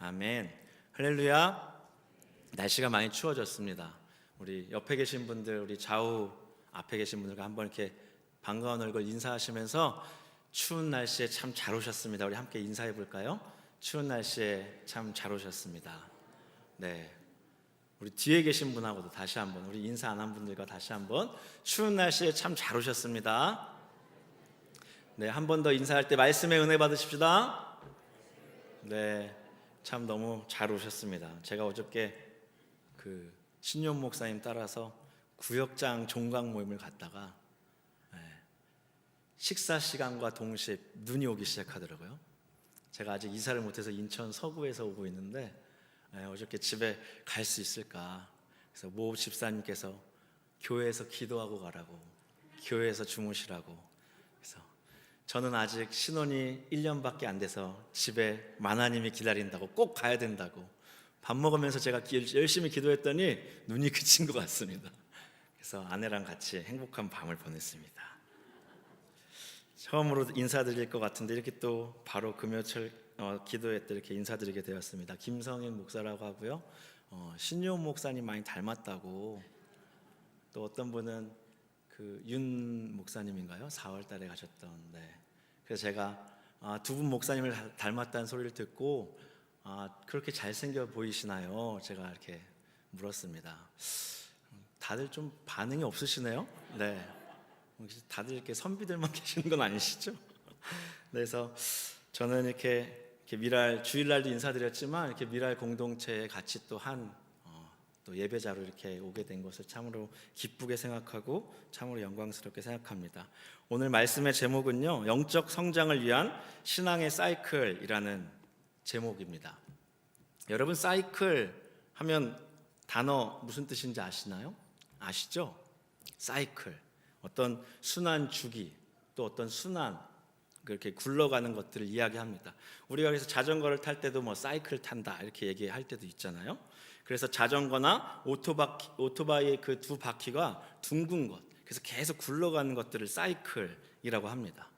아멘. 할렐루야. 날씨가 많이 추워졌습니다. 우리 옆에 계신 분들, 우리 좌우 앞에 계신 분들과 한번 이렇게 반가운 얼굴 인사하시면서 추운 날씨에 참 잘 오셨습니다. 우리 함께 인사해 볼까요? 추운 날씨에 참 잘 오셨습니다. 네. 우리 뒤에 계신 분하고도 다시 한번, 우리 인사 안 한 분들과 다시 한번 추운 날씨에 참 잘 오셨습니다. 네, 한 번 더 인사할 때 말씀의 은혜 받으십시다. 네, 참 너무 잘 오셨습니다. 제가 어저께 그 신용 목사님 따라서 구역장 종강 모임을 갔다가 식사 시간과 동시에 눈이 오기 시작하더라고요. 제가 아직 이사를 못해서 인천 서구에서 오고 있는데 어저께 집에 갈 수 있을까? 그래서 모 집사님께서 교회에서 기도하고 가라고, 교회에서 주무시라고. 그래서 저는 아직 신혼이 1년밖에 안 돼서 집에 만화님이 기다린다고, 꼭 가야 된다고. 밥 먹으면서 제가 열심히 기도했더니 눈이 그친 것 같습니다. 그래서 아내랑 같이 행복한 밤을 보냈습니다. 처음으로 인사드릴 것 같은데 이렇게 또 바로 금요철 기도회 때 이렇게 인사드리게 되었습니다. 김성인 목사라고 하고요. 신용 목사님 많이 닮았다고. 또 어떤 분은 그 윤 목사님인가요? 4월 달에 가셨던. 네. 그래서 제가 두 분 목사님을 닮았다는 소리를 듣고 그렇게 잘생겨 보이시나요? 제가 이렇게 물었습니다. 다들 좀 반응이 없으시네요. 네. 다들 이렇게 선비들만 계시는 건 아니시죠? 그래서 저는 이렇게 미랄 주일날도 인사드렸지만 이렇게 미랄 공동체에 같이 또 예배자로 이렇게 오게 된 것을 참으로 기쁘게 생각하고 참으로 영광스럽게 생각합니다. 오늘 말씀의 제목은요, 영적 성장을 위한 신앙의 사이클이라는 제목입니다. 여러분, 사이클 하면 단어 무슨 뜻인지 아시나요? 아시죠? 사이클, 어떤 순환 주기, 또 어떤 순환, 그렇게 굴러가는 것들을 이야기합니다. 우리가 그래서 자전거를 탈 때도 뭐 사이클 탄다 이렇게 얘기할 때도 있잖아요. 그래서 자전거나 오토바이의 그 두 바퀴가 둥근 것, 그래서 계속 굴러가는 것들을 사이클이라고 합니다.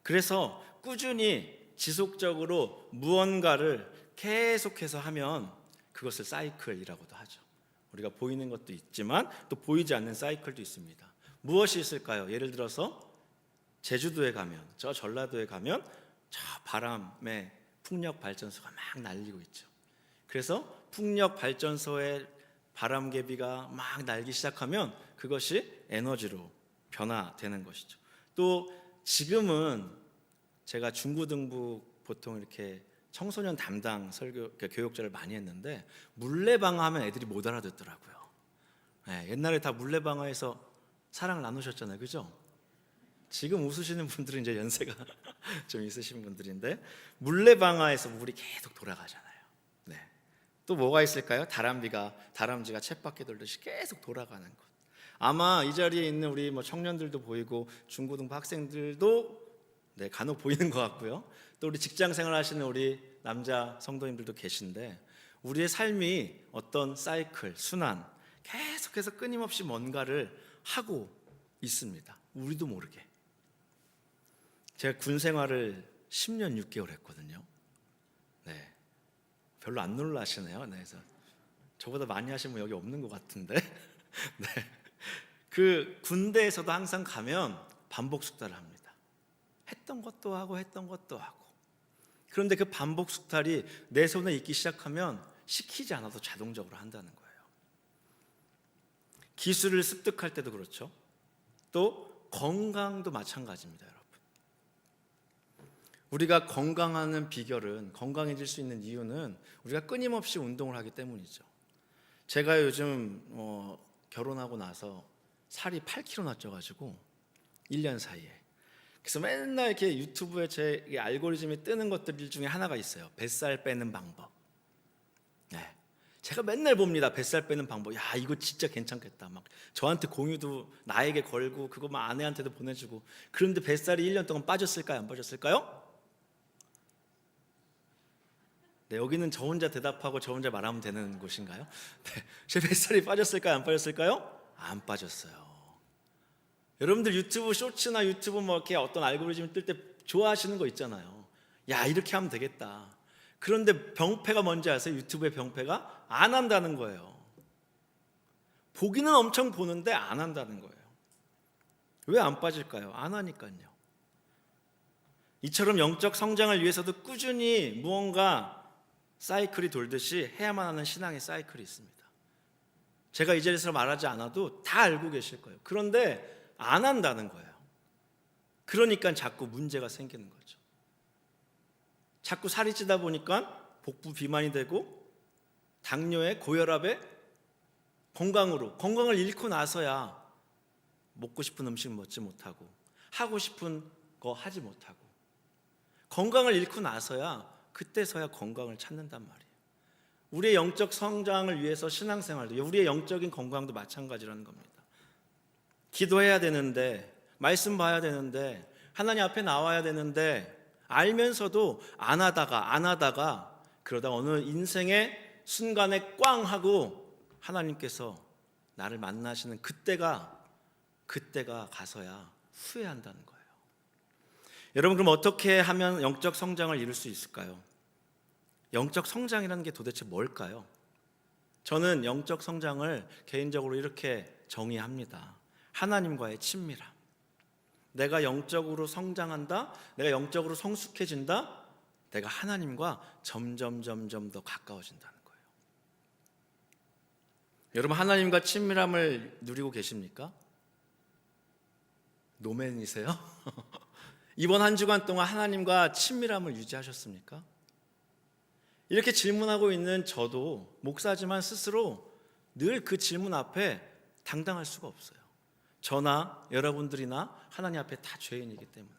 그래서 꾸준히 지속적으로 무언가를 계속해서 하면 그것을 사이클이라고도 하죠. 우리가 보이는 것도 있지만 또 보이지 않는 사이클도 있습니다. 무엇이 있을까요? 예를 들어서 제주도에 가면, 저 전라도에 가면 저 바람에 풍력 발전소가 막 날리고 있죠. 그래서 풍력 발전소의 바람개비가 막 날기 시작하면 그것이 에너지로 변화되는 것이죠. 또 지금은 제가 중고등부 보통 이렇게 청소년 담당 교육자를 많이 했는데 물레방아 하면 애들이 못 알아듣더라고요. 옛날에 다 물레방아에서 사랑을 나누셨잖아요, 그죠? 지금 웃으시는 분들은 이제 연세가 좀 있으신 분들인데 물레방아에서 물이 계속 돌아가잖아요. 네. 또 뭐가 있을까요? 다람쥐가 쳇바퀴 돌듯이 계속 돌아가는 것. 아마 이 자리에 있는 우리 청년들도 보이고 중고등부 학생들도 간혹 보이는 것 같고요. 또 우리 직장생활 하시는 우리 남자 성도님들도 계신데 우리의 삶이 어떤 사이클, 순환, 계속해서 끊임없이 뭔가를 하고 있습니다. 우리도 모르게. 제가 군 생활을 10년 6개월 했거든요. 네, 별로 안 놀라시네요. 네, 그래서 저보다 많이 하신 분 여기 없는 것 같은데. 네, 그 군대에서도 항상 가면 반복 숙달을 합니다. 했던 것도 하고 했던 것도 하고. 그런데 그 반복 숙달이 내 손에 있기 시작하면 시키지 않아도 자동적으로 한다는 거예요. 기술을 습득할 때도 그렇죠. 또 건강도 마찬가지입니다, 여러분. 우리가 건강하는 비결은, 건강해질 수 있는 이유는 우리가 끊임없이 운동을 하기 때문이죠. 제가 요즘 결혼하고 나서 살이 8kg나 쪄가지고 1년 사이에. 그래서 맨날 이렇게 유튜브에 제 알고리즘이 뜨는 것들 중에 하나가 있어요. 뱃살 빼는 방법. 네. 제가 맨날 봅니다. 뱃살 빼는 방법. 야, 이거 진짜 괜찮겠다. 막 저한테 공유도 나에게 걸고 그거 막 아내한테도 보내주고. 그런데 뱃살이 1년 동안 빠졌을까요? 안 빠졌을까요? 네, 여기는 저 혼자 대답하고 저 혼자 말하면 되는 곳인가요? 네, 제 뱃살이 빠졌을까요? 안 빠졌을까요? 안 빠졌어요. 여러분들 유튜브 쇼츠나 유튜브 이렇게 어떤 알고리즘이 뜰 때 좋아하시는 거 있잖아요. 야, 이렇게 하면 되겠다. 그런데 병폐가 뭔지 아세요? 유튜브의 병폐가 안 한다는 거예요. 보기는 엄청 보는데 안 한다는 거예요. 왜 안 빠질까요? 안 하니까요. 이처럼 영적 성장을 위해서도 꾸준히 무언가 사이클이 돌듯이 해야만 하는 신앙의 사이클이 있습니다. 제가 이 자리에서 말하지 않아도 다 알고 계실 거예요. 그런데 안 한다는 거예요. 그러니까 자꾸 문제가 생기는 거죠. 자꾸 살이 찌다 보니까 복부 비만이 되고 당뇨에 고혈압에 건강을 잃고 나서야 먹고 싶은 음식 먹지 못하고 하고 싶은 거 하지 못하고 건강을 잃고 나서야 그때서야 건강을 찾는단 말이에요. 우리의 영적 성장을 위해서 신앙생활도 우리의 영적인 건강도 마찬가지라는 겁니다. 기도해야 되는데 말씀 봐야 되는데 하나님 앞에 나와야 되는데 알면서도 안 하다가 그러다 어느 인생의 순간에 꽝 하고 하나님께서 나를 만나시는 그때가 가서야 후회한다는 거예요. 여러분, 그럼 어떻게 하면 영적 성장을 이룰 수 있을까요? 영적 성장이라는 게 도대체 뭘까요? 저는 영적 성장을 개인적으로 이렇게 정의합니다. 하나님과의 친밀함. 내가 영적으로 성장한다, 내가 영적으로 성숙해진다, 내가 하나님과 점점 더 가까워진다는 거예요. 여러분, 하나님과 친밀함을 누리고 계십니까? 노맨이세요? 이번 한 주간 동안 하나님과 친밀함을 유지하셨습니까? 이렇게 질문하고 있는 저도 목사지만 스스로 늘 그 질문 앞에 당당할 수가 없어요. 저나 여러분들이나 하나님 앞에 다 죄인이기 때문에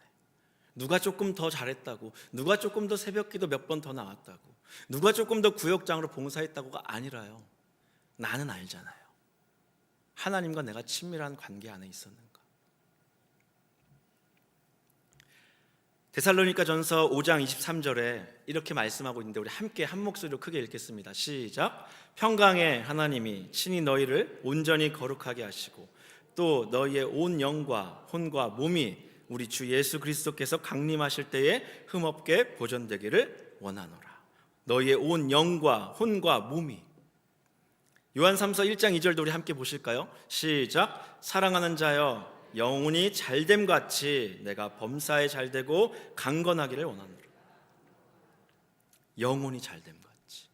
누가 조금 더 잘했다고, 누가 조금 더 새벽기도 몇 번 더 나왔다고, 누가 조금 더 구역장으로 봉사했다고가 아니라요. 나는 알잖아요. 하나님과 내가 친밀한 관계 안에 있었는가. 데살로니가전서 5장 23절에 이렇게 말씀하고 있는데 우리 함께 한 목소리로 크게 읽겠습니다. 시작. 평강의 하나님이 친히 너희를 온전히 거룩하게 하시고 또 너희의 온 영과 혼과 몸이 우리 주 예수 그리스도께서 강림하실 때에 흠없게 보존되기를 원하노라. 너희의 온 영과 혼과 몸이. 요한삼서 1장 2절도 우리 함께 보실까요? 시작. 사랑하는 자여 영혼이 잘됨 같이 내가 범사에 잘되고 강건하기를 원하노라. 영혼이 잘됨 같이.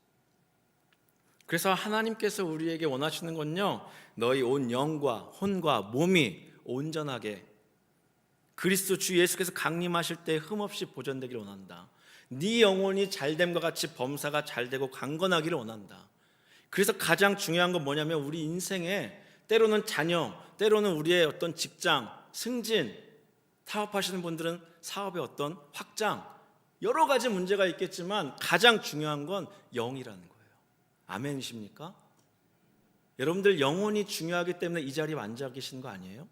그래서 하나님께서 우리에게 원하시는 건요, 너희 온 영과 혼과 몸이 온전하게 그리스도 주 예수께서 강림하실 때 흠없이 보존되기를 원한다. 네 영혼이 잘됨과 같이 범사가 잘되고 강건하기를 원한다. 그래서 가장 중요한 건 뭐냐면 우리 인생에 때로는 자녀, 때로는 우리의 어떤 직장, 승진, 사업하시는 분들은 사업의 어떤 확장, 여러 가지 문제가 있겠지만 가장 중요한 건 영이라는 거예요. 아멘이십니까? 여러분들 영혼이 중요하기 때문에 이 자리에 앉아 계신 거 아니에요?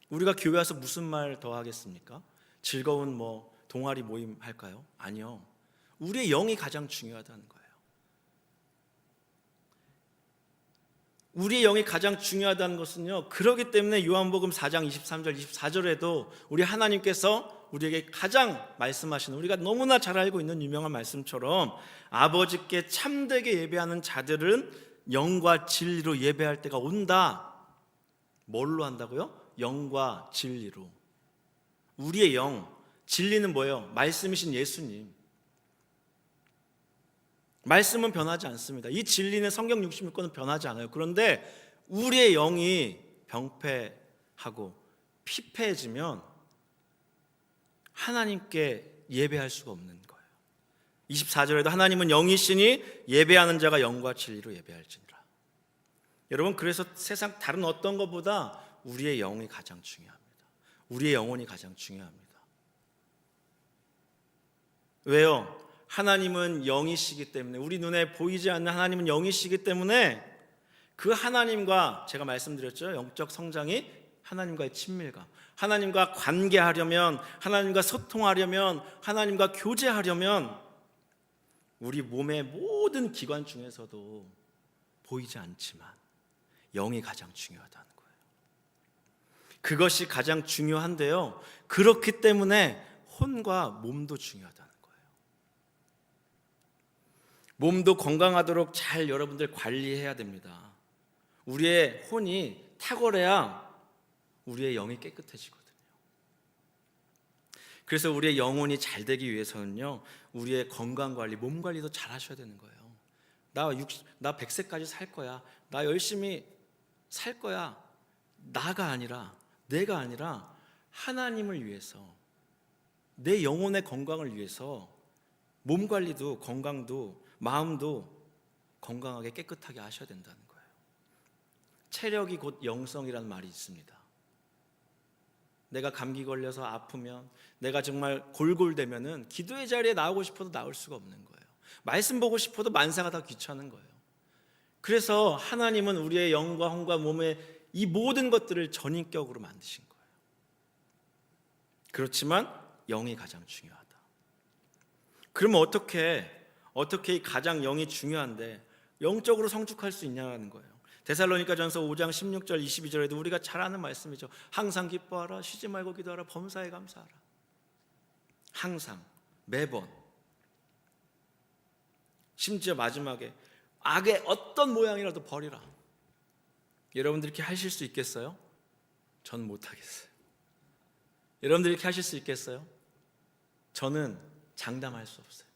우리가 교회 와서 무슨 말 더 하겠습니까? 즐거운 동아리 모임 할까요? 아니요. 우리의 영이 가장 중요하다는 거예요. 우리의 영이 가장 중요하다는 것은요, 그렇기 때문에 요한복음 4장 23절 24절에도 우리 하나님께서 우리에게 가장 말씀하시는, 우리가 너무나 잘 알고 있는 유명한 말씀처럼 아버지께 참되게 예배하는 자들은 영과 진리로 예배할 때가 온다. 뭘로 한다고요? 영과 진리로. 우리의 영, 진리는 뭐예요? 말씀이신 예수님. 말씀은 변하지 않습니다. 이 진리는 성경 66권은 변하지 않아요. 그런데 우리의 영이 병폐하고 피폐해지면 하나님께 예배할 수가 없는 거예요. 24절에도 하나님은 영이시니 예배하는 자가 영과 진리로 예배할지니라. 여러분, 그래서 세상 다른 어떤 것보다 우리의 영이 가장 중요합니다. 우리의 영혼이 가장 중요합니다. 왜요? 하나님은 영이시기 때문에, 우리 눈에 보이지 않는 하나님은 영이시기 때문에 그 하나님과, 제가 말씀드렸죠, 영적 성장이 하나님과의 친밀감, 하나님과 관계하려면, 하나님과 소통하려면, 하나님과 교제하려면 우리 몸의 모든 기관 중에서도 보이지 않지만 영이 가장 중요하다는 거예요. 그것이 가장 중요한데요, 그렇기 때문에 혼과 몸도 중요하다는 거예요. 몸도 건강하도록 잘 여러분들 관리해야 됩니다. 우리의 혼이 탁월해야 우리의 영이 깨끗해지거든요. 그래서 우리의 영혼이 잘 되기 위해서는요, 우리의 건강 관리, 몸 관리도 잘 하셔야 되는 거예요. 나 100세까지 살 거야. 나 열심히 살 거야. 나가 아니라, 내가 아니라 하나님을 위해서, 내 영혼의 건강을 위해서 몸 관리도 건강도 마음도 건강하게 깨끗하게 하셔야 된다는 거예요. 체력이 곧 영성이라는 말이 있습니다. 내가 감기 걸려서 아프면, 내가 정말 골골대면은 기도의 자리에 나오고 싶어도 나올 수가 없는 거예요. 말씀 보고 싶어도 만사가 다 귀찮은 거예요. 그래서 하나님은 우리의 영과 혼과 몸의 이 모든 것들을 전인격으로 만드신 거예요. 그렇지만 영이 가장 중요하다. 그러면 어떻게 이 가장 영이 중요한데 영적으로 성숙할 수 있냐는 거예요. 데살로니가전서 5장 16절 22절에도 우리가 잘 아는 말씀이죠. 항상 기뻐하라, 쉬지 말고 기도하라, 범사에 감사하라. 항상, 매번. 심지어 마지막에 악의 어떤 모양이라도 버리라. 여러분들 이렇게 하실 수 있겠어요? 전 못하겠어요. 여러분들 이렇게 하실 수 있겠어요? 저는 장담할 수 없어요.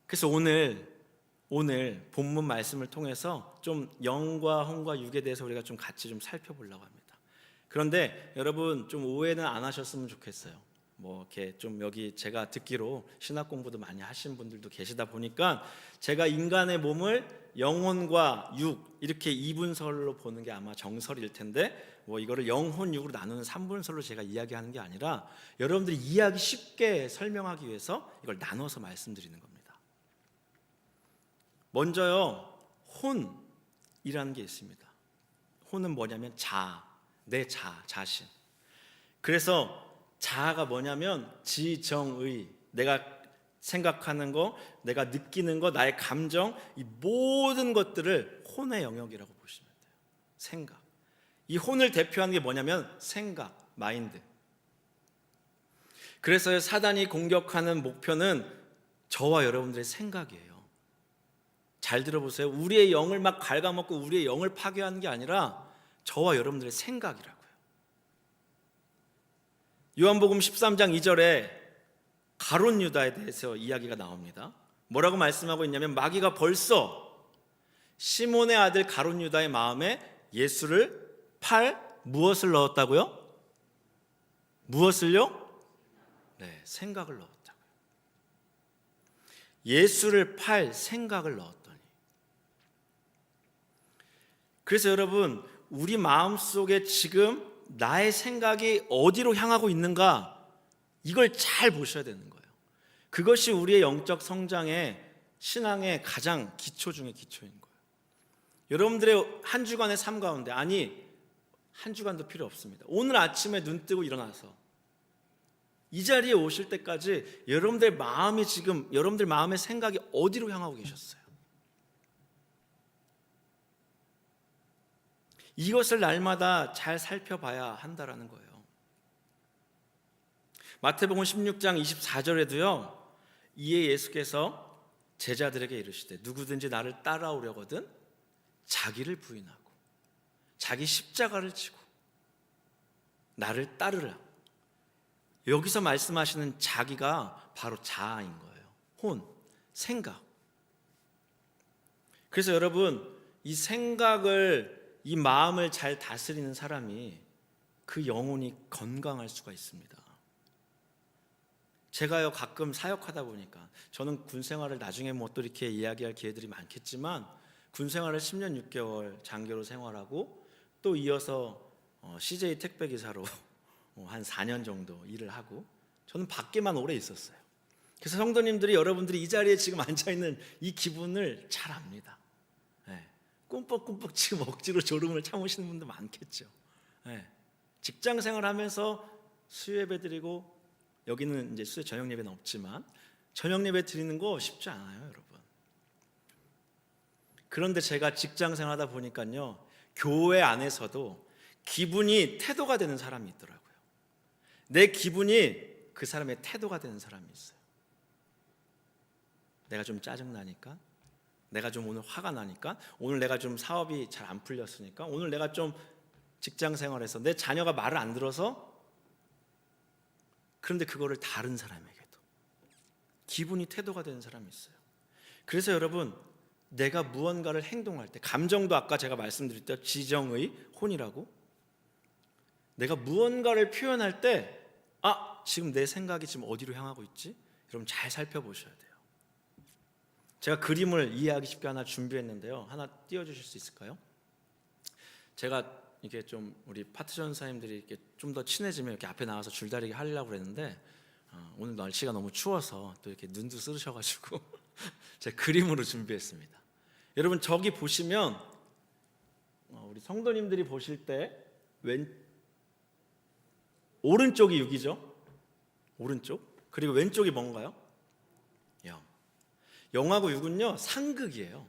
그래서 오늘 본문 말씀을 통해서 좀 영과 혼과 육에 대해서 우리가 좀 같이 좀 살펴보려고 합니다. 그런데 여러분 좀 오해는 안 하셨으면 좋겠어요. 뭐 이렇게 좀 여기 제가 듣기로 신학 공부도 많이 하신 분들도 계시다 보니까 제가 인간의 몸을 영혼과 육 이렇게 이분설로 보는 게 아마 정설일 텐데 뭐 이거를 영혼 육으로 나누는 삼분설로 제가 이야기하는 게 아니라 여러분들이 이해하기 쉽게 설명하기 위해서 이걸 나눠서 말씀드리는 겁니다. 먼저요, 혼이라는 게 있습니다. 혼은 뭐냐면 내 자신. 그래서 자아가 뭐냐면 지정의, 내가 생각하는 거, 내가 느끼는 거, 나의 감정, 이 모든 것들을 혼의 영역이라고 보시면 돼요. 생각. 이 혼을 대표하는 게 뭐냐면 생각, 마인드. 그래서 사단이 공격하는 목표는 저와 여러분들의 생각이에요. 잘 들어보세요. 우리의 영을 막 갉아먹고 우리의 영을 파괴하는 게 아니라 저와 여러분들의 생각이라고요. 요한복음 13장 2절에 가룟 유다에 대해서 이야기가 나옵니다. 뭐라고 말씀하고 있냐면 마귀가 벌써 시몬의 아들 가룟 유다의 마음에 예수를 팔 무엇을 넣었다고요? 무엇을요? 네, 생각을 넣었다고요. 예수를 팔 생각을 넣었더니. 그래서 여러분, 우리 마음속에 지금 나의 생각이 어디로 향하고 있는가, 이걸 잘 보셔야 되는 거예요. 그것이 우리의 영적 성장의 신앙의 가장 기초 중의 기초인 거예요. 여러분들의 한 주간의 삶 가운데, 아니 한 주간도 필요 없습니다. 오늘 아침에 눈 뜨고 일어나서 이 자리에 오실 때까지 여러분들 마음이 지금, 여러분들 마음의 생각이 어디로 향하고 계셨어요? 이것을 날마다 잘 살펴봐야 한다라는 거예요. 마태복음 16장 24절에도요, 이에 예수께서 제자들에게 이르시되 누구든지 나를 따라오려거든 자기를 부인하고 자기 십자가를 지고 나를 따르라. 여기서 말씀하시는 자기가 바로 자아인 거예요. 혼, 생각. 그래서 여러분, 이 생각을, 이 마음을 잘 다스리는 사람이 그 영혼이 건강할 수가 있습니다. 제가요 가끔 사역하다 보니까, 저는 군 생활을 나중에 뭐 또 이렇게 이야기할 기회들이 많겠지만 군 생활을 10년 6개월 장교로 생활하고 또 이어서 CJ 택배 기사로 한 4년 정도 일을 하고 저는 밖에만 오래 있었어요. 그래서 성도님들이, 여러분들이 이 자리에 지금 앉아있는 이 기분을 잘 압니다. 네. 꿈뻑꿈뻑 지금 억지로 졸음을 참으시는 분도 많겠죠. 네. 직장 생활하면서 수요예배 드리고, 여기는 이제 수요 저녁 예배는 없지만 저녁 예배 드리는 거 쉽지 않아요, 여러분. 그런데 제가 직장 생활하다 보니까요, 교회 안에서도 기분이 태도가 되는 사람이 있더라고요. 내 기분이 그 사람의 태도가 되는 사람이 있어요. 내가 좀 짜증나니까, 내가 좀 오늘 화가 나니까, 오늘 내가 좀 사업이 잘 안 풀렸으니까, 오늘 내가 좀 직장 생활에서 내 자녀가 말을 안 들어서. 그런데 그거를 다른 사람에게도 기분이 태도가 되는 사람이 있어요. 그래서 여러분, 내가 무언가를 행동할 때, 감정도 아까 제가 말씀드렸죠, 지정의 혼이라고. 내가 무언가를 표현할 때 지금 내 생각이 지금 어디로 향하고 있지? 여러분 잘 살펴보셔야 돼요. 제가 그림을 이해하기 쉽게 하나 준비했는데요. 하나 띄워주실 수 있을까요? 제가 이게 좀 우리 파트 전사님들이 이렇게 좀 더 친해지면 이렇게 앞에 나와서 줄다리기 하려고 그랬는데 오늘 날씨가 너무 추워서 또 이렇게 눈도 쓰러셔가지고 제가 그림으로 준비했습니다. 여러분 저기 보시면 우리 성도님들이 보실 때 오른쪽이 6이죠. 오른쪽. 그리고 왼쪽이 뭔가요? 0. 0하고 6은요 상극이에요.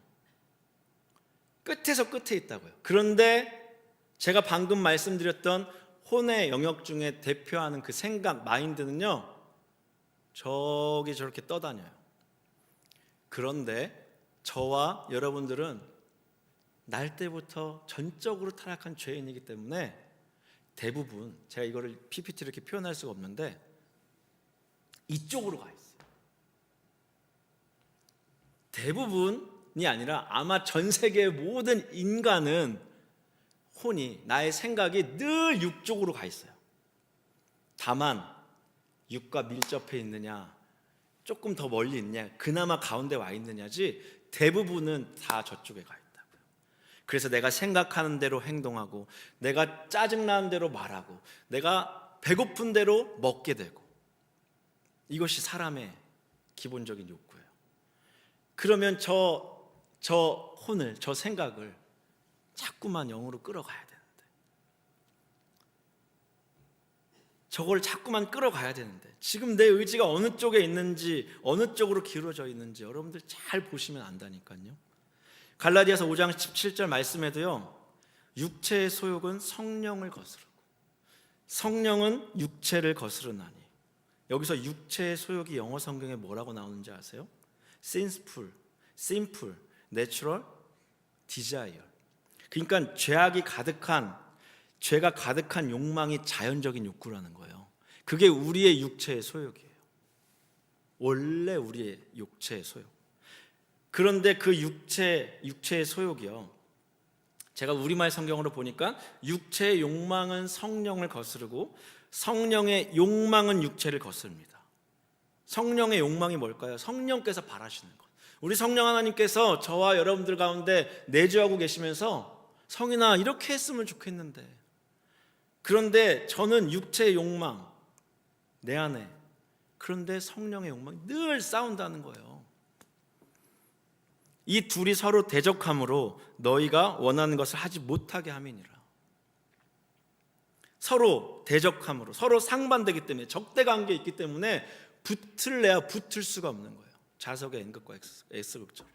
끝에서 끝에 있다고요. 그런데 제가 방금 말씀드렸던 혼의 영역 중에 대표하는 그 생각, 마인드는요 저기 저렇게 떠다녀요. 그런데 저와 여러분들은 날 때부터 전적으로 타락한 죄인이기 때문에 대부분, 제가 이거를 PPT로 이렇게 표현할 수가 없는데 이쪽으로 가 있어요. 대부분이 아니라 아마 전 세계의 모든 인간은 혼이, 나의 생각이 늘 6쪽으로 가 있어요. 다만 6과 밀접해 있느냐, 조금 더 멀리 있냐, 그나마 가운데 와 있느냐지 대부분은 다 저쪽에 가 있다고요. 그래서 내가 생각하는 대로 행동하고, 내가 짜증나는 대로 말하고, 내가 배고픈 대로 먹게 되고, 이것이 사람의 기본적인 욕구예요. 그러면 저 혼을, 저 생각을 자꾸만 영으로 끌어가야 되는데, 저걸 자꾸만 끌어가야 되는데, 지금 내 의지가 어느 쪽에 있는지, 어느 쪽으로 기울어져 있는지 여러분들 잘 보시면 안다니까요. 갈라디아서 5장 17절 말씀에도요, 육체의 소욕은 성령을 거스르고 성령은 육체를 거스르나니. 여기서 육체의 소욕이 영어 성경에 뭐라고 나오는지 아세요? sinful, natural, desire. 그러니까 죄가 가득한 욕망이 자연적인 욕구라는 거예요. 그게 우리의 육체의 소욕이에요. 원래 우리의 육체의 소욕. 그런데 그 육체의 소욕이요, 제가 우리말 성경으로 보니까 육체의 욕망은 성령을 거스르고 성령의 욕망은 육체를 거스릅니다. 성령의 욕망이 뭘까요? 성령께서 바라시는 것. 우리 성령 하나님께서 저와 여러분들 가운데 내주하고 계시면서, 성인아 이렇게 했으면 좋겠는데, 그런데 저는 육체의 욕망 내 안에, 그런데 성령의 욕망이 늘 싸운다는 거예요. 이 둘이 서로 대적함으로 너희가 원하는 것을 하지 못하게 함이니라. 서로 대적함으로, 서로 상반되기 때문에, 적대관계에 있기 때문에 붙을래야 붙을 수가 없는 거예요. 자석의 N극과 S극처럼.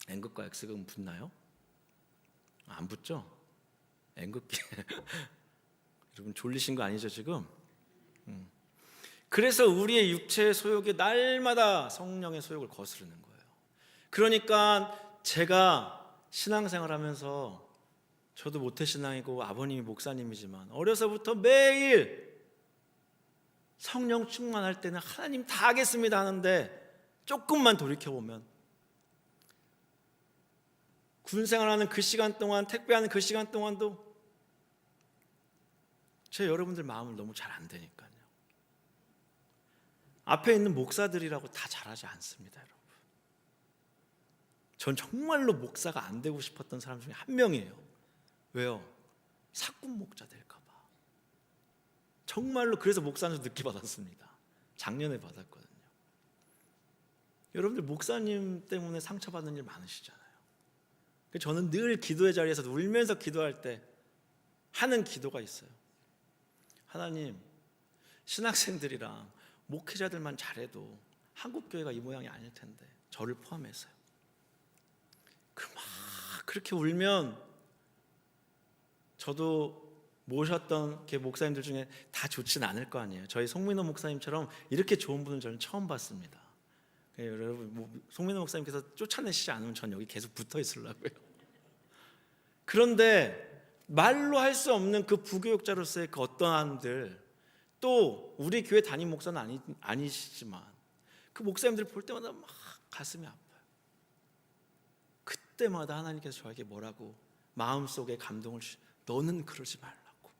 N극과 X극은 붙나요? 안 붙죠? N극기 여러분 졸리신 거 아니죠 지금? 그래서 우리의 육체의 소욕이 날마다 성령의 소욕을 거스르는 거예요. 그러니까 제가 신앙생활하면서, 저도 모태신앙이고 아버님이 목사님이지만 어려서부터 매일 성령 충만할 때는 하나님 다 하겠습니다 하는데, 조금만 돌이켜보면 군생활하는 그 시간 동안, 택배하는 그 시간 동안도 제 여러분들 마음을 너무 잘 안 되니까요. 앞에 있는 목사들이라고 다 잘하지 않습니다, 여러분. 전 정말로 목사가 안 되고 싶었던 사람 중에 한 명이에요. 왜요? 사꾼 목자 될까 봐. 정말로. 그래서 목사님도 늦게 받았습니다. 작년에 받았거든요. 여러분들 목사님 때문에 상처받는 일 많으시잖아요. 저는 늘 기도의 자리에서 울면서 기도할 때 하는 기도가 있어요. 하나님, 신학생들이랑 목회자들만 잘해도 한국교회가 이 모양이 아닐 텐데, 저를 포함해서요. 막 그렇게 울면, 저도 모셨던 목사님들 중에 다 좋진 않을 거 아니에요. 저희 송민호 목사님처럼 이렇게 좋은 분은 저는 처음 봤습니다. 여러분 송민호 목사님께서 쫓아내시지 않으면 전 여기 계속 붙어 있으려고요. 그런데 말로 할 수 없는 그 부교육자로서의 그 어떠함들, 또 우리 교회 담임 목사는 아니시지만 그 목사님들 볼 때마다 막 가슴이 아파요. 그때마다 하나님께서 저에게 뭐라고 마음속에 감동을 주시, 너는 그러지 말라고,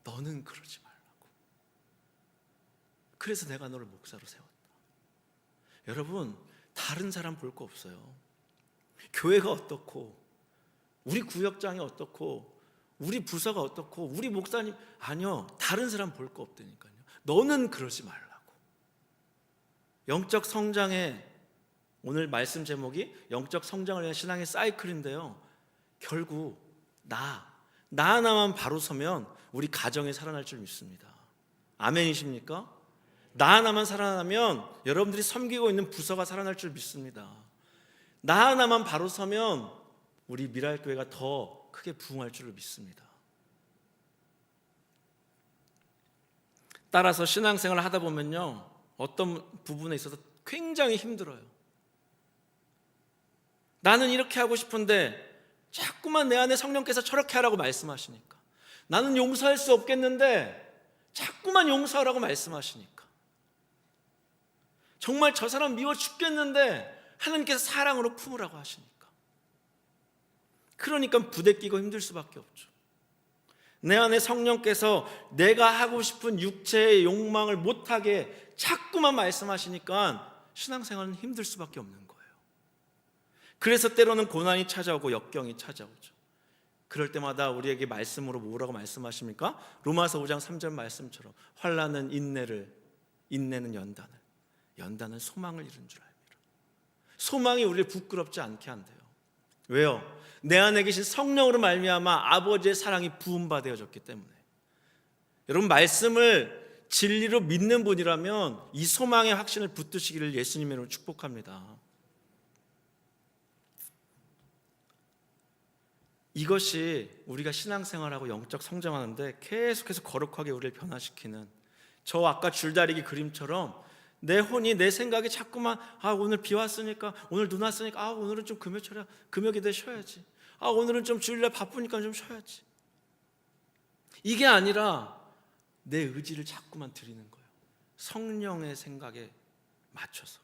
너는 그러지 말라고. 그래서 내가 너를 목사로 세웠다. 여러분, 다른 사람 볼 거 없어요. 교회가 어떻고, 우리 구역장이 어떻고, 우리 부서가 어떻고, 우리 목사님, 아니요, 다른 사람 볼 거 없다니까요. 너는 그러지 말라고. 영적 성장의, 오늘 말씀 제목이 영적 성장을 위한 신앙의 사이클인데요, 결국 나 하나만 바로 서면 우리 가정이 살아날 줄 믿습니다. 아멘이십니까? 나 하나만 살아나면 여러분들이 섬기고 있는 부서가 살아날 줄 믿습니다. 나 하나만 바로 서면 우리 미랄교회가 더 크게 부흥할 줄 믿습니다. 따라서 신앙생활을 하다 보면요, 어떤 부분에 있어서 굉장히 힘들어요. 나는 이렇게 하고 싶은데 자꾸만 내 안에 성령께서 저렇게 하라고 말씀하시니까, 나는 용서할 수 없겠는데 자꾸만 용서하라고 말씀하시니까, 정말 저 사람 미워 죽겠는데 하나님께서 사랑으로 품으라고 하시니까, 그러니까 부대끼고 힘들 수밖에 없죠. 내 안에 성령께서 내가 하고 싶은 육체의 욕망을 못하게 자꾸만 말씀하시니까 신앙생활은 힘들 수밖에 없는 거예요. 그래서 때로는 고난이 찾아오고 역경이 찾아오죠. 그럴 때마다 우리에게 말씀으로 뭐라고 말씀하십니까? 로마서 5장 3절 말씀처럼 환난은 인내를, 인내는 연단을, 연단은 소망을 이룬 줄 알미라. 소망이 우리를 부끄럽지 않게 한대요. 왜요? 내 안에 계신 성령으로 말미암아 아버지의 사랑이 부음받아졌기 때문에. 여러분, 말씀을 진리로 믿는 분이라면 이 소망의 확신을 붙드시기를 예수님의 이름으로 축복합니다. 이것이 우리가 신앙생활하고 영적 성장하는데 계속해서 거룩하게 우리를 변화시키는, 저 아까 줄다리기 그림처럼 내 혼이, 내 생각이 자꾸만 오늘 비 왔으니까, 오늘 눈 왔으니까 오늘은 좀 금요철이야, 금요기도에 쉬어야지, 오늘은 좀 주일날 바쁘니까 좀 쉬어야지, 이게 아니라 내 의지를 자꾸만 드리는 거예요. 성령의 생각에 맞춰서.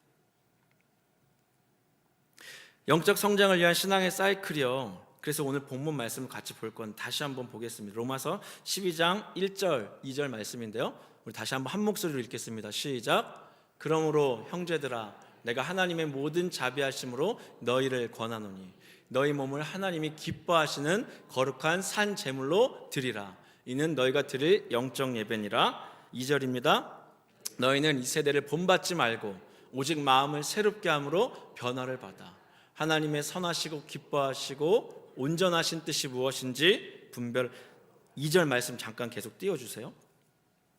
영적 성장을 위한 신앙의 사이클이요, 그래서 오늘 본문 말씀을 같이 볼 건 다시 한번 보겠습니다. 로마서 12장 1절 2절 말씀인데요, 우리 다시 한번 한 목소리로 읽겠습니다. 시작. 그러므로 형제들아, 내가 하나님의 모든 자비하심으로 너희를 권하노니 너희 몸을 하나님이 기뻐하시는 거룩한 산 제물로 드리라. 이는 너희가 드릴 영적 예배니라. 2절입니다. 너희는 이 세대를 본받지 말고 오직 마음을 새롭게 함으로 변화를 받아 하나님의 선하시고 기뻐하시고 온전하신 뜻이 무엇인지 분별. 2절 말씀 잠깐 계속 띄워주세요.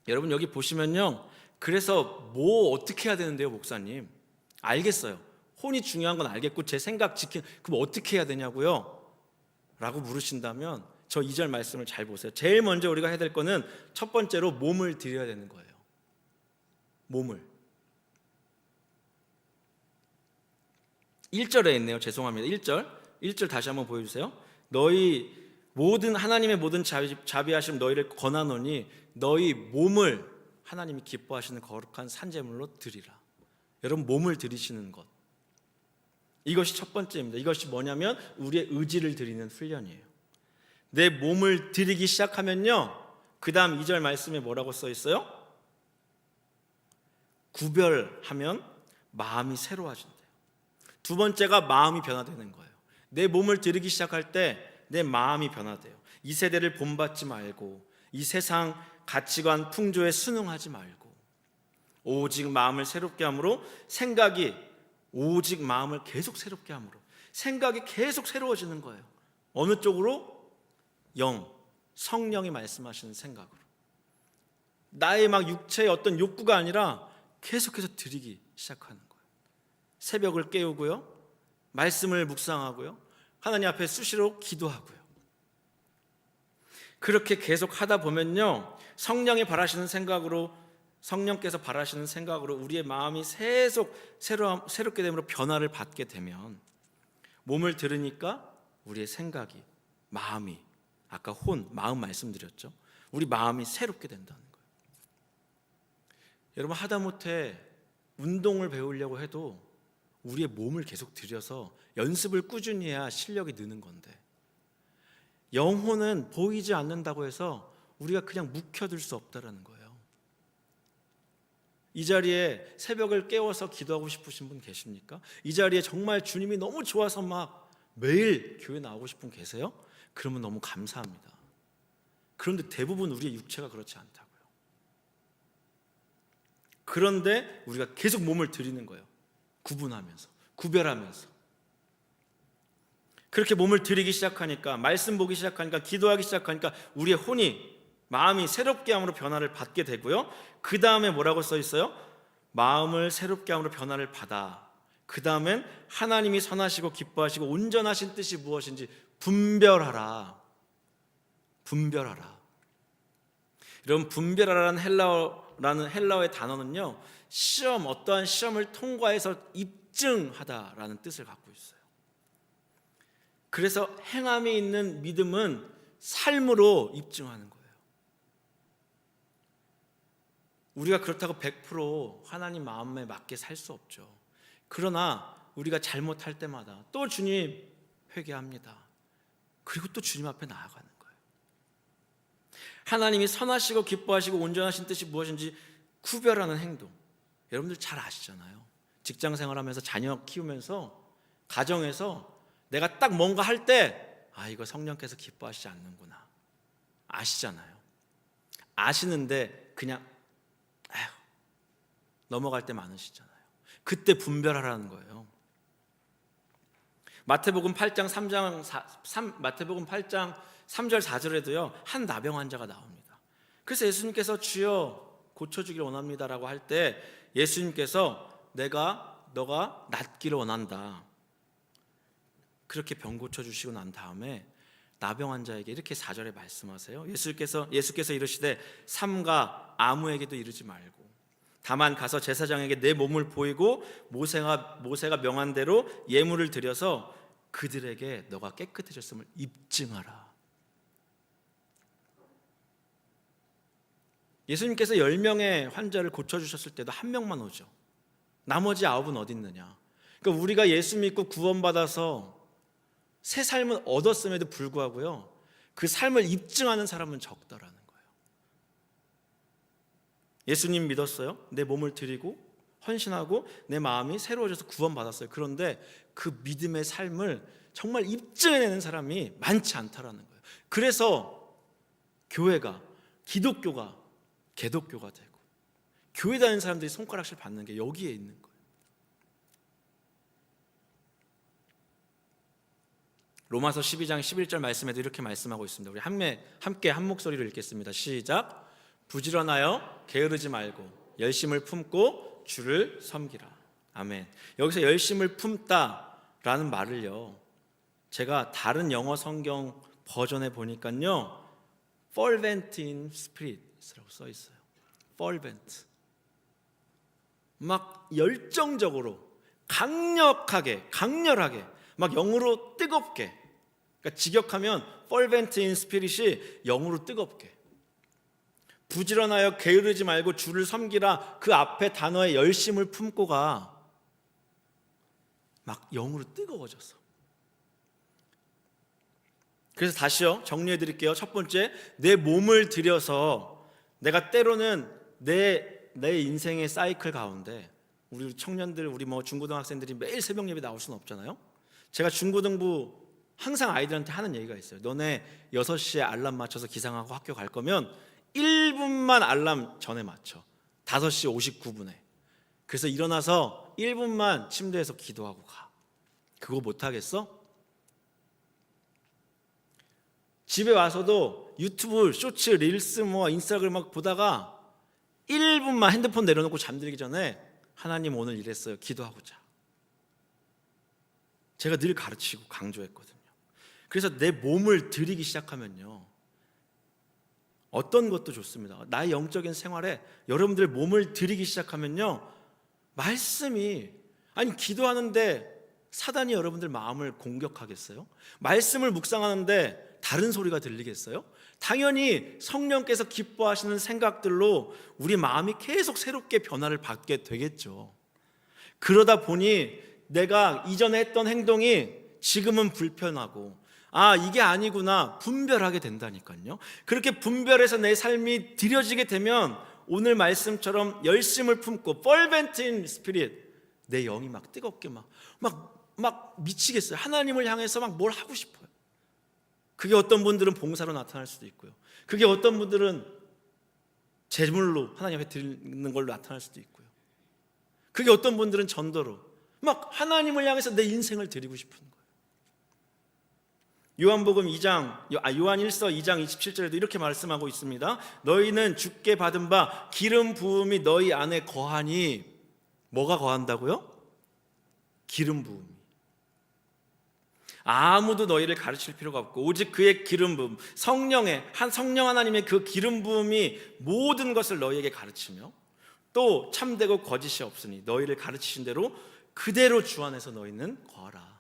여러분, 여기 보시면요, 그래서 뭐 어떻게 해야 되는데요, 목사님? 알겠어요. 혼이 중요한 건 알겠고 제 생각 그럼 어떻게 해야 되냐고요? 라고 물으신다면 저 2절 말씀을 잘 보세요. 제일 먼저 우리가 해야 될 거는 첫 번째로 몸을 드려야 되는 거예요. 몸을. 1절에 있네요. 죄송합니다. 1절 다시 한번 보여주세요. 너희 모든 하나님의 모든 자비하심 너희를 권하노니 너희 몸을 하나님이 기뻐하시는 거룩한 산제물로 드리라. 여러분, 몸을 드리시는 것, 이것이 첫 번째입니다. 이것이 뭐냐면 우리의 의지를 드리는 훈련이에요. 내 몸을 드리기 시작하면요, 그 다음 2절 말씀에 뭐라고 써 있어요? 구별하면 마음이 새로워진대요. 두 번째가 마음이 변화되는 거예요. 내 몸을 드리기 시작할 때 내 마음이 변화돼요. 이 세대를 본받지 말고 이 세상 가치관 풍조에 순응하지 말고 오직 마음을 새롭게 함으로 생각이, 오직 마음을 계속 새롭게 함으로 생각이 계속 새로워지는 거예요. 어느 쪽으로? 성령이 말씀하시는 생각으로. 나의 막 육체의 어떤 욕구가 아니라 계속해서 드리기 시작하는 거예요. 새벽을 깨우고요, 말씀을 묵상하고요, 하나님 앞에 수시로 기도하고요. 그렇게 계속 하다 보면요, 성령이 바라시는 생각으로 성령께서 바라시는 생각으로 우리의 마음이 계속 새롭게 됨으로 변화를 받게 되면 몸을 들으니까 우리의 생각이, 마음이, 아까 마음 말씀드렸죠. 우리 마음이 새롭게 된다는 거예요. 여러분, 하다못해 운동을 배우려고 해도 우리의 몸을 계속 들여서 연습을 꾸준히 해야 실력이 느는 건데, 영혼은 보이지 않는다고 해서 우리가 그냥 묵혀둘 수 없다라는 거예요. 이 자리에 새벽을 깨워서 기도하고 싶으신 분 계십니까? 이 자리에 정말 주님이 너무 좋아서 막 매일 교회 나오고 싶은 분 계세요? 그러면 너무 감사합니다. 그런데 대부분 우리의 육체가 그렇지 않다고요. 그런데 우리가 계속 몸을 들이는 거예요. 구분하면서, 구별하면서. 그렇게 몸을 들이기 시작하니까, 말씀 보기 시작하니까, 기도하기 시작하니까 우리의 마음이 새롭게 함으로 변화를 받게 되고요. 그 다음에 뭐라고 써 있어요? 마음을 새롭게 함으로 변화를 받아. 그 다음엔 하나님이 선하시고 기뻐하시고 온전하신 뜻이 무엇인지 분별하라. 분별하라. 여러분, 분별하라는 헬라어의 단어는요, 어떠한 시험을 통과해서 입증하다라는 뜻을 갖고 있어요. 그래서 행함이 있는 믿음은 삶으로 입증하는 거예요. 우리가 그렇다고 100% 하나님 마음에 맞게 살 수 없죠. 그러나 우리가 잘못할 때마다 또 주님 회개합니다. 그리고 또 주님 앞에 나아가는 거예요. 하나님이 선하시고 기뻐하시고 온전하신 뜻이 무엇인지 구별하는 행동. 여러분들 잘 아시잖아요. 직장 생활하면서 자녀 키우면서 가정에서 내가 딱 뭔가 할 때 이거 성령께서 기뻐하시지 않는구나 아시잖아요. 아시는데 그냥 넘어갈 때 많으시잖아요. 그때 분별하라는 거예요. 마태복음 8장 3절 4절에도요, 한 나병 환자가 나옵니다. 그래서 예수님께서 주여 고쳐주기를 원합니다라고 할 때 예수님께서 너가 낫기를 원한다. 그렇게 병 고쳐주시고 난 다음에 나병 환자에게 이렇게 4절에 말씀하세요. 예수께서 이르시되 삼가 아무에게도 이르지 말고 다만 가서 제사장에게 내 몸을 보이고 모세가 명한 대로 예물을 드려서 그들에게 너가 깨끗해졌음을 입증하라. 예수님께서 10명의 환자를 고쳐주셨을 때도 한 명만 오죠. 나머지 9은 어디 있느냐. 그러니까 우리가 예수 믿고 구원받아서 새 삶을 얻었음에도 불구하고요, 그 삶을 입증하는 사람은 적더라는 거예요. 예수님 믿었어요. 내 몸을 드리고 헌신하고 내 마음이 새로워져서 구원받았어요. 그런데 그 믿음의 삶을 정말 입증해내는 사람이 많지 않다라는 거예요. 그래서 교회가, 기독교가 개독교가 되고 교회 다니는 사람들이 손가락질 받는 게 여기에 있는 거예요. 로마서 12장 11절 말씀에도 이렇게 말씀하고 있습니다. 우리 함께 한 목소리로 읽겠습니다. 시작. 부지런하여 게으르지 말고 열심을 품고 주를 섬기라. 아멘. 여기서 열심을 품다라는 말을요, 제가 다른 영어 성경 버전에 보니까요, fervent in spirit이라고 써 있어요. fervent. 막 열정적으로, 강렬하게, 막 영으로 뜨겁게. 그러니까 직역하면 fervent in spirit이 영으로 뜨겁게. 부지런하여 게으르지 말고 주를 섬기라. 그 앞에 단어에 열심을 품고가 막 영으로 뜨거워져서. 그래서 다시요, 정리해 드릴게요. 첫 번째, 내 몸을 들여서 내가 때로는 내 인생의 사이클 가운데, 우리 청년들, 우리 중고등학생들이 매일 새벽 예배 나올 수는 없잖아요. 제가 중고등부 항상 아이들한테 하는 얘기가 있어요. 너네 6시에 알람 맞춰서 기상하고 학교 갈 거면 1분만 알람 전에 맞춰. 5시 59분에. 그래서 일어나서 1분만 침대에서 기도하고 가. 그거 못하겠어? 집에 와서도 유튜브, 쇼츠, 릴스, 인스타그램 막 보다가 1분만 핸드폰 내려놓고 잠들기 전에 하나님 오늘 이랬어요. 기도하고 자. 제가 늘 가르치고 강조했거든요. 그래서 내 몸을 들이기 시작하면요, 어떤 것도 좋습니다. 나의 영적인 생활에 여러분들 몸을 들이기 시작하면요, 말씀이, 아니 기도하는데 사단이 여러분들 마음을 공격하겠어요? 말씀을 묵상하는데 다른 소리가 들리겠어요? 당연히 성령께서 기뻐하시는 생각들로 우리 마음이 계속 새롭게 변화를 받게 되겠죠. 그러다 보니 내가 이전에 했던 행동이 지금은 불편하고, 아 이게 아니구나 분별하게 된다니까요. 그렇게 분별해서 내 삶이 드려지게 되면 오늘 말씀처럼 열심을 품고 fervent spirit, 내 영이 막 뜨겁게 막 미치겠어요. 하나님을 향해서 막 뭘 하고 싶어요. 그게 어떤 분들은 봉사로 나타날 수도 있고요, 그게 어떤 분들은 제물로 하나님 앞에 드리는 걸로 나타날 수도 있고요, 그게 어떤 분들은 전도로 막 하나님을 향해서 내 인생을 드리고 싶은 거예요. 요한복음 2장, 요한 1서 2장 27절에도 이렇게 말씀하고 있습니다. 너희는 주께 받은 바 기름 부음이 너희 안에 거하니, 뭐가 거한다고요? 기름 부음이. 아무도 너희를 가르칠 필요가 없고 오직 그의 기름 부음, 성령 하나님의 그 기름 부음이 모든 것을 너희에게 가르치며, 또 참되고 거짓이 없으니 너희를 가르치신 대로 그대로 주 안에서 너희는 거하라.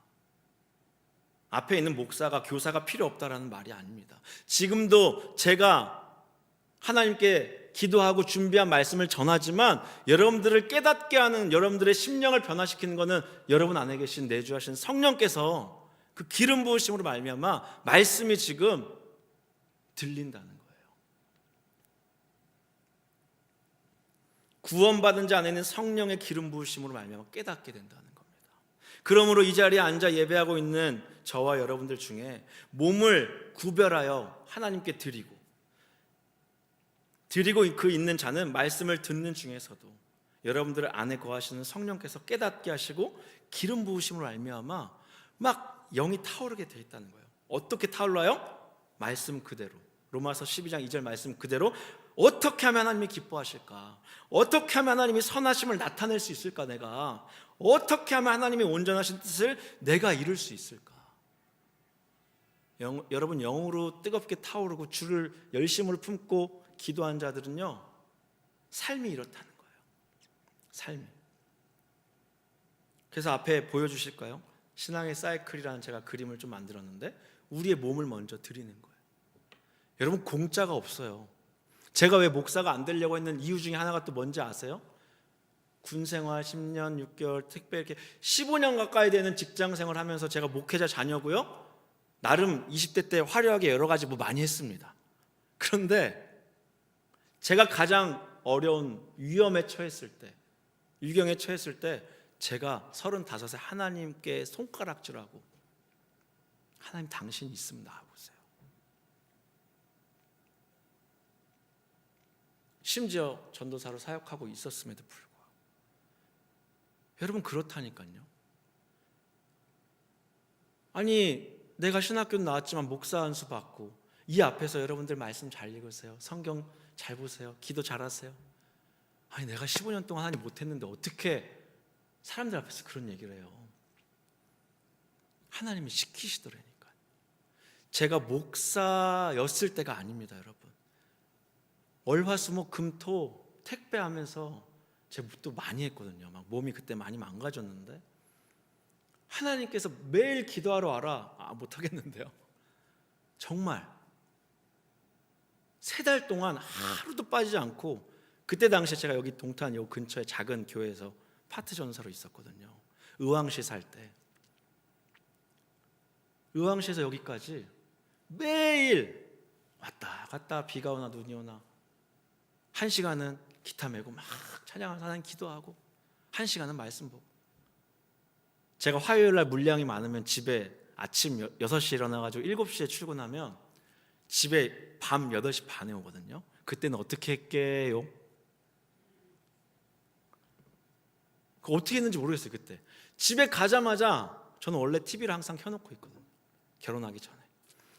앞에 있는 목사가, 교사가 필요 없다라는 말이 아닙니다. 지금도 제가 하나님께 기도하고 준비한 말씀을 전하지만 여러분들을 깨닫게 하는, 여러분들의 심령을 변화시키는 것은 여러분 안에 계신 내주하신 성령께서 그 기름 부으심으로 말미암아 말씀이 지금 들린다는 거예요. 구원받은 자 안에는 성령의 기름 부으심으로 말미암아 깨닫게 된다는 겁니다. 그러므로 이 자리에 앉아 예배하고 있는 저와 여러분들 중에 몸을 구별하여 하나님께 드리고 그 있는 자는 말씀을 듣는 중에서도 여러분들 안에 거하시는 성령께서 깨닫게 하시고 기름 부으심으로 말미암아 막 영이 타오르게 되어 있다는 거예요. 어떻게 타올라요? 말씀 그대로, 로마서 12장 2절 말씀 그대로. 어떻게 하면 하나님이 기뻐하실까? 어떻게 하면 하나님이 선하심을 나타낼 수 있을까? 내가 어떻게 하면 하나님의 온전하신 뜻을 내가 이룰 수 있을까? 여러분 영으로 뜨겁게 타오르고 주를 열심으로 품고 기도한 자들은요, 삶이 이렇다는 거예요. 삶이. 그래서 앞에 보여주실까요? 신앙의 사이클이라는 제가 그림을 좀 만들었는데 우리의 몸을 먼저 드리는 거예요. 여러분 공짜가 없어요. 제가 왜 목사가 안 되려고 했는 이유 중에 하나가 또 뭔지 아세요? 군생활 10년 6개월 특별 이렇게 15년 가까이 되는 직장생활 하면서 제가 목회자 자녀고요, 나름 20대 때 화려하게 여러 가지 많이 했습니다. 그런데 제가 가장 어려운 위경에 처했을 때 제가 35세 하나님께 손가락질하고, 하나님 당신이 있으면 나와보세요. 심지어 전도사로 사역하고 있었음에도 불구하고. 여러분 그렇다니까요. 아니 내가 신학교 나왔지만 목사 안수 받고 이 앞에서 여러분들 말씀 잘 읽으세요, 성경 잘 보세요, 기도 잘하세요. 아니 내가 15년 동안 하나님 못했는데 어떻게 사람들 앞에서 그런 얘기를 해요? 하나님이 시키시더라니까. 제가 목사였을 때가 아닙니다, 여러분. 월화수목 금토 택배하면서 제가 또 많이 했거든요. 막 몸이 그때 많이 망가졌는데 하나님께서 매일 기도하러 와라. 못하겠는데요. 정말 3달 동안 하루도 빠지지 않고, 그때 당시에 제가 여기 동탄 요 근처에 작은 교회에서 파트 전사로 있었거든요. 의왕시 살 때. 의왕시에서 여기까지 매일 왔다 갔다, 비가 오나 눈이 오나 1시간은 기타 메고 막 찬양하면서 하나님 기도하고 1시간은 말씀 보고. 제가 화요일날 물량이 많으면 집에 아침 6시에 일어나가지고 7시에 출근하면 집에 밤 8시 반에 오거든요. 그때는 어떻게 했게요? 어떻게 했는지 모르겠어요. 그때 집에 가자마자 저는 원래 TV를 항상 켜놓고 있거든요, 결혼하기 전에.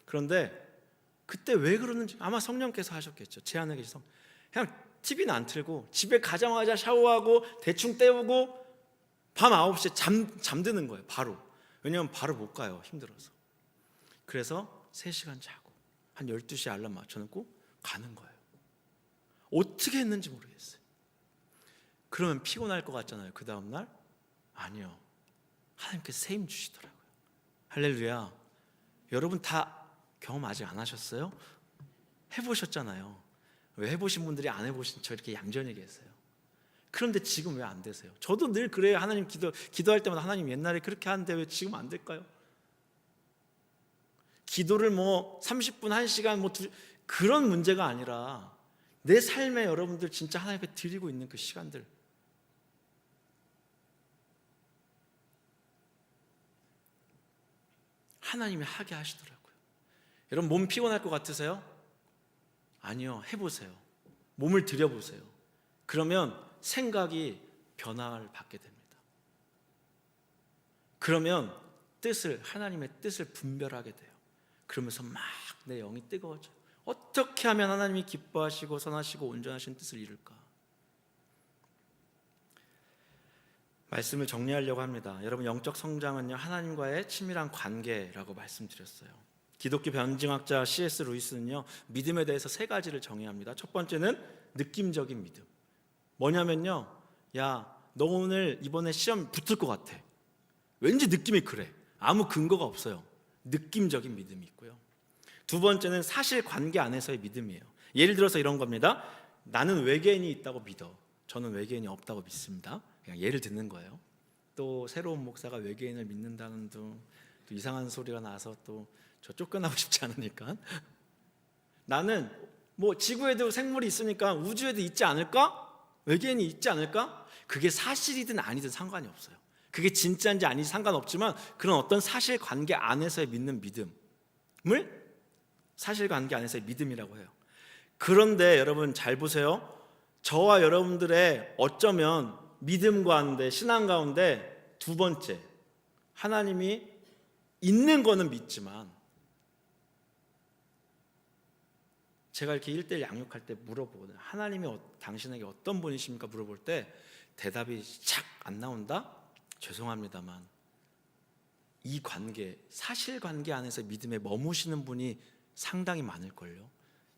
그런데 그때 왜 그러는지 아마 성령께서 하셨겠죠. 제 안에 계신 성. 그냥 TV는 안 틀고 집에 가자마자 샤워하고 대충 때우고 밤 9시에 잠드는 거예요, 바로. 왜냐면 바로 못 가요, 힘들어서. 그래서 3시간 자고 한 12시에 알람 맞춰놓고 가는 거예요. 어떻게 했는지 모르겠어요. 그러면 피곤할 것 같잖아요. 그 다음날? 아니요. 하나님께서 새 힘 주시더라고요. 할렐루야. 여러분 다 경험 아직 안 하셨어요? 해보셨잖아요. 왜 해보신 분들이 안 해보신 저 이렇게 얌전히 계세요? 그런데 지금 왜 안 되세요? 저도 늘 그래요. 하나님 기도할 때마다 하나님 옛날에 그렇게 하는데 왜 지금 안 될까요? 기도를 뭐 30분, 1시간 그런 문제가 아니라 내 삶에 여러분들 진짜 하나님 앞에 드리고 있는 그 시간들, 하나님이 하게 하시더라고요. 여러분 몸 피곤할 것 같으세요? 아니요. 해보세요. 몸을 들여보세요. 그러면 생각이 변화를 받게 됩니다. 그러면 하나님의 뜻을 분별하게 돼요. 그러면서 막 내 영이 뜨거워져요. 어떻게 하면 하나님이 기뻐하시고 선하시고 온전하신 뜻을 이룰까? 말씀을 정리하려고 합니다. 여러분 영적 성장은요, 하나님과의 친밀한 관계라고 말씀드렸어요. 기독교 변증학자 C.S. 루이스는요, 믿음에 대해서 3가지를 정의합니다. 첫 번째는 느낌적인 믿음. 뭐냐면요, 야, 너 오늘 이번에 시험 붙을 것 같아. 왠지 느낌이 그래. 아무 근거가 없어요. 느낌적인 믿음이 있고요. 두 번째는 사실관계 안에서의 믿음이에요. 예를 들어서 이런 겁니다. 나는 외계인이 있다고 믿어. 저는 외계인이 없다고 믿습니다. 그냥 예를 듣는 거예요. 또 새로운 목사가 외계인을 믿는다는 또 이상한 소리가 나서 또 저 쫓겨나고 싶지 않으니까 나는 뭐 지구에도 생물이 있으니까 우주에도 있지 않을까? 외계인이 있지 않을까? 그게 사실이든 아니든 상관이 없어요. 그게 진짜인지 아닌지 상관없지만 그런 어떤 사실관계 안에서의 믿는 믿음을 사실관계 안에서의 믿음이라고 해요. 그런데 여러분 잘 보세요. 저와 여러분들의 어쩌면 믿음 가운데, 신앙 가운데 두 번째, 하나님이 있는 거는 믿지만 제가 이렇게 1:1 양육할 때 물어보거든요. 하나님이 당신에게 어떤 분이십니까? 물어볼 때 대답이 착 안 나온다? 죄송합니다만 이 관계, 사실관계 안에서 믿음에 머무시는 분이 상당히 많을걸요.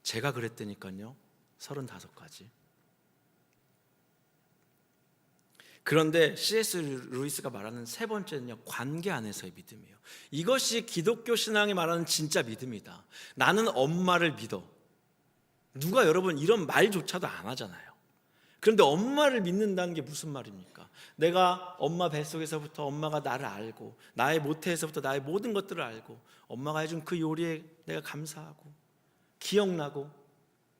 제가 그랬다니까요. 35가지. 그런데 C.S. 루이스가 말하는 세 번째는요, 관계 안에서의 믿음이에요. 이것이 기독교 신앙이 말하는 진짜 믿음이다. 나는 엄마를 믿어. 누가 여러분 이런 말조차도 안 하잖아요. 그런데 엄마를 믿는다는 게 무슨 말입니까? 내가 엄마 뱃속에서부터 엄마가 나를 알고 나의 모태에서부터 나의 모든 것들을 알고 엄마가 해준 그 요리에 내가 감사하고 기억나고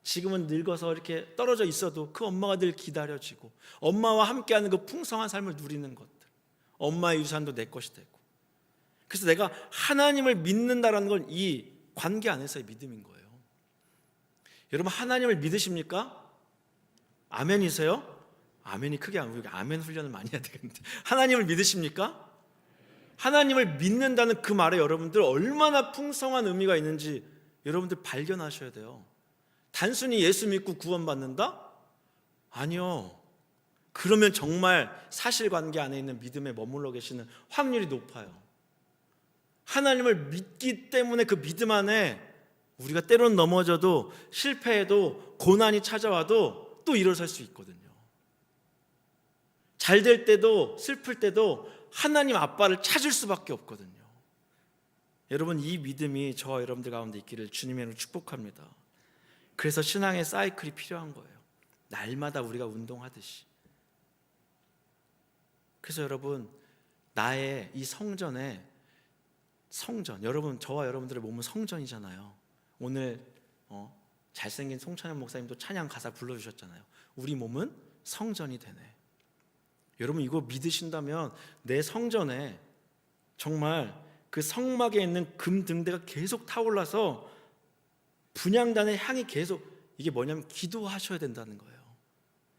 지금은 늙어서 이렇게 떨어져 있어도 그 엄마가 늘 기다려지고 엄마와 함께하는 그 풍성한 삶을 누리는 것들, 엄마의 유산도 내 것이 되고, 그래서 내가 하나님을 믿는다라는 건 이 관계 안에서의 믿음인 거예요. 여러분 하나님을 믿으십니까? 아멘이세요? 아멘이 크게 안 보이고 아멘 훈련을 많이 해야 되겠는데, 하나님을 믿으십니까? 하나님을 믿는다는 그 말에 여러분들 얼마나 풍성한 의미가 있는지 여러분들 발견하셔야 돼요. 단순히 예수 믿고 구원받는다? 아니요. 그러면 정말 사실관계 안에 있는 믿음에 머물러 계시는 확률이 높아요. 하나님을 믿기 때문에 그 믿음 안에 우리가 때론 넘어져도 실패해도 고난이 찾아와도 또 일어설 수 있거든요. 잘 될 때도 슬플 때도 하나님 아빠를 찾을 수밖에 없거든요. 여러분 이 믿음이 저와 여러분들 가운데 있기를 주님의 이름으로 축복합니다. 그래서 신앙의 사이클이 필요한 거예요. 날마다 우리가 운동하듯이. 그래서 여러분 나의 이 성전, 여러분 저와 여러분들의 몸은 성전이잖아요. 오늘 잘생긴 송찬현 목사님도 찬양 가사 불러주셨잖아요. 우리 몸은 성전이 되네. 여러분 이거 믿으신다면 내 성전에 정말 그 성막에 있는 금 등대가 계속 타올라서 분향단의 향이 계속, 이게 뭐냐면 기도하셔야 된다는 거예요.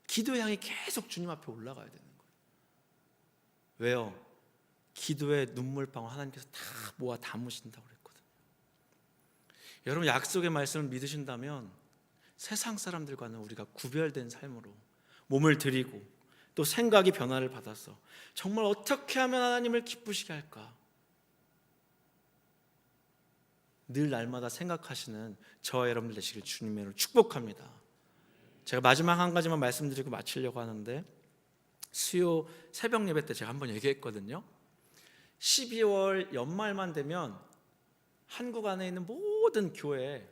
기도의 향이 계속 주님 앞에 올라가야 되는 거예요. 왜요? 기도의 눈물방울 하나님께서 다 모아 담으신다고 그랬거든요. 여러분 약속의 말씀을 믿으신다면 세상 사람들과는 우리가 구별된 삶으로 몸을 드리고 또 생각이 변화를 받아서 정말 어떻게 하면 하나님을 기쁘시게 할까? 늘 날마다 생각하시는 저와 여러분들 되시길 주님의 이름으로 축복합니다. 제가 마지막 한 가지만 말씀드리고 마치려고 하는데, 수요 새벽 예배 때 제가 한번 얘기했거든요. 12월 연말만 되면 한국 안에 있는 모든 교회에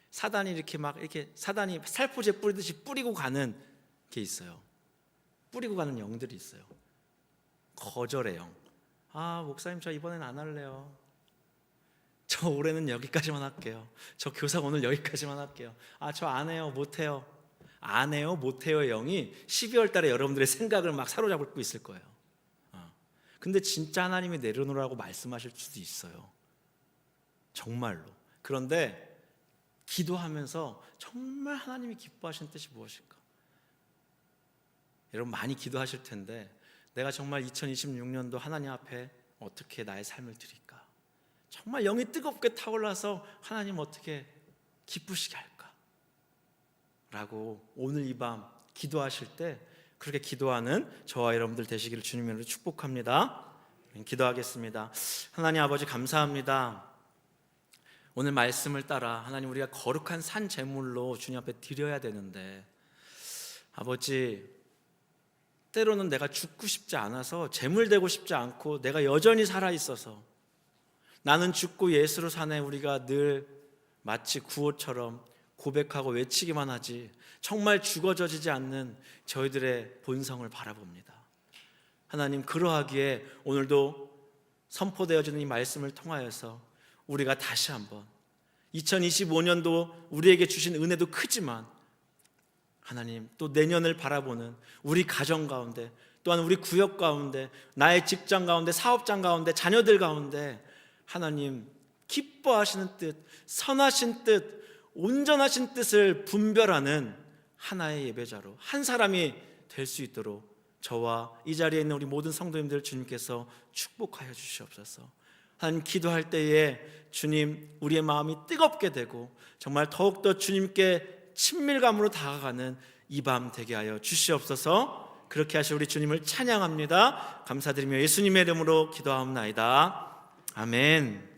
사단이 이렇게 사단이 살포제 뿌리듯이 뿌리고 가는 게 있어요. 뿌리고 가는 영들이 있어요. 거절의 영. 목사님 저 이번엔 안 할래요. 저 올해는 여기까지만 할게요. 저 교사 오늘 여기까지만 할게요. 저 안 해요, 못 해요. 안 해요, 못 해요의 영이 12월 달에 여러분들의 생각을 막 사로잡고 있을 거예요. 근데 진짜 하나님이 내려놓으라고 말씀하실 수도 있어요. 정말로. 그런데 기도하면서 정말 하나님이 기뻐하시는 뜻이 무엇일까? 여러분 많이 기도하실 텐데, 내가 정말 2026년도 하나님 앞에 어떻게 나의 삶을 드릴까? 정말 영이 뜨겁게 타올라서 하나님 어떻게 기쁘시게 할까? 라고 오늘 이 밤 기도하실 때 그렇게 기도하는 저와 여러분들 되시기를 주님으로 축복합니다. 기도하겠습니다. 하나님 아버지 감사합니다. 오늘 말씀을 따라 하나님 우리가 거룩한 산 제물로 주님 앞에 드려야 되는데, 아버지 때로는 내가 죽고 싶지 않아서 제물 되고 싶지 않고 내가 여전히 살아있어서 나는 죽고 예수로 사네 우리가 늘 마치 구호처럼 고백하고 외치기만 하지 정말 죽어져지지 않는 저희들의 본성을 바라봅니다. 하나님 그러하기에 오늘도 선포되어지는 이 말씀을 통하여서 우리가 다시 한번 2025년도 우리에게 주신 은혜도 크지만 하나님 또 내년을 바라보는 우리 가정 가운데, 또한 우리 구역 가운데, 나의 직장 가운데, 사업장 가운데, 자녀들 가운데 하나님 기뻐하시는 뜻, 선하신 뜻, 온전하신 뜻을 분별하는 하나의 예배자로 한 사람이 될 수 있도록 저와 이 자리에 있는 우리 모든 성도님들 주님께서 축복하여 주시옵소서. 하나님 기도할 때에 주님 우리의 마음이 뜨겁게 되고 정말 더욱더 주님께 친밀감으로 다가가는 이 밤 되게 하여 주시옵소서. 그렇게 하실 우리 주님을 찬양합니다. 감사드리며 예수님의 이름으로 기도하옵나이다. 아멘.